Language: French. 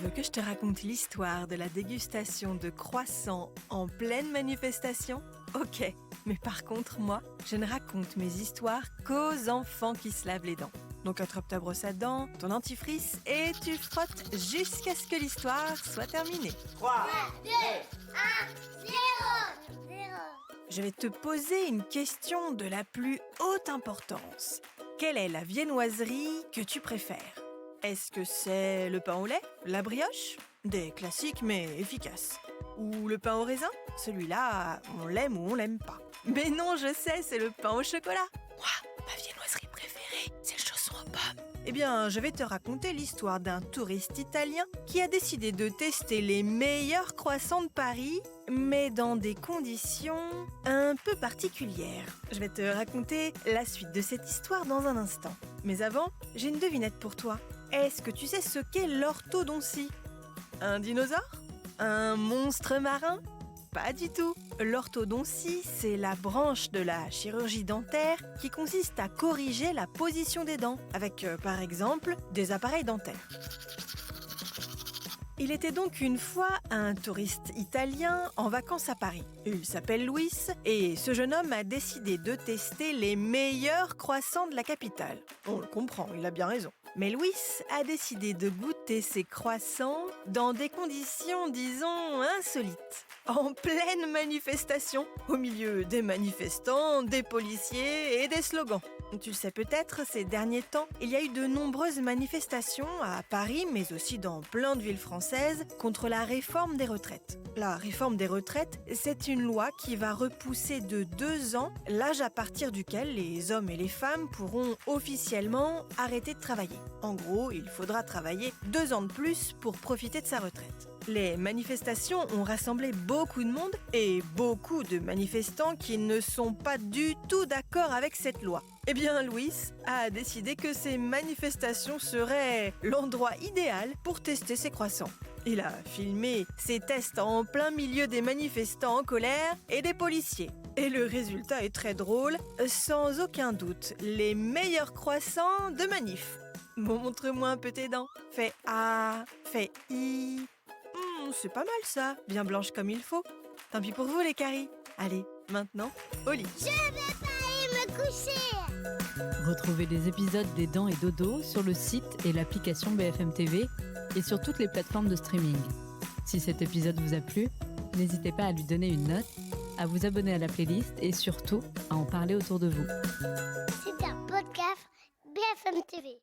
veux que je te raconte l'histoire de la dégustation de croissants en pleine manifestation? Ok, mais par contre, moi, je ne raconte mes histoires qu'aux enfants qui se lavent les dents. Donc attrape ta brosse à dents, ton dentifrice et tu frottes jusqu'à ce que l'histoire soit terminée. 3, 2, 1, 0. Je vais te poser une question de la plus haute importance. Quelle est la viennoiserie que tu préfères? Est-ce que c'est le pain au lait, la brioche? Des classiques mais efficaces. Ou le pain au raisin? Celui-là, on l'aime ou on l'aime pas. Mais non, je sais, c'est le pain au chocolat. Moi, ma viennoiserie préférée, c'est le chausson aux pommes. Eh bien, je vais te raconter l'histoire d'un touriste italien qui a décidé de tester les meilleurs croissants de Paris, mais dans des conditions un peu particulières. Je vais te raconter la suite de cette histoire dans un instant. Mais avant, j'ai une devinette pour toi. Est-ce que tu sais ce qu'est l'orthodontie? Un dinosaure? Un monstre marin? Pas du tout. L'orthodontie, c'est la branche de la chirurgie dentaire qui consiste à corriger la position des dents avec, par exemple, des appareils dentaires. Il était donc une fois un touriste italien en vacances à Paris. Il s'appelle Luis et ce jeune homme a décidé de tester les meilleurs croissants de la capitale. On le comprend, il a bien raison. Mais Luis a décidé de goûter ces croissants dans des conditions, disons, insolites. En pleine manifestation, au milieu des manifestants, des policiers et des slogans. Tu le sais peut-être, ces derniers temps, il y a eu de nombreuses manifestations à Paris, mais aussi dans plein de villes françaises, contre la réforme des retraites. La réforme des retraites, c'est une loi qui va repousser de 2 ans l'âge à partir duquel les hommes et les femmes pourront officiellement arrêter de travailler. En gros, il faudra travailler 2 ans de plus pour profiter de sa retraite. Les manifestations ont rassemblé beaucoup de monde et beaucoup de manifestants qui ne sont pas du tout d'accord avec cette loi. Eh bien, Luis a décidé que ces manifestations seraient l'endroit idéal pour tester ses croissants. Il a filmé ses tests en plein milieu des manifestants en colère et des policiers. Et le résultat est très drôle, sans aucun doute, les meilleurs croissants de manif. Bon, montre-moi un peu tes dents. Fais A, fais I. C'est pas mal ça, bien blanche comme il faut. Tant pis pour vous les caries. Allez, maintenant, au lit. Je vais pas aller me coucher. Retrouvez les épisodes des Dents et Dodo sur le site et l'application BFM TV et sur toutes les plateformes de streaming. Si cet épisode vous a plu, n'hésitez pas à lui donner une note, à vous abonner à la playlist et surtout à en parler autour de vous. C'est un podcast BFM TV.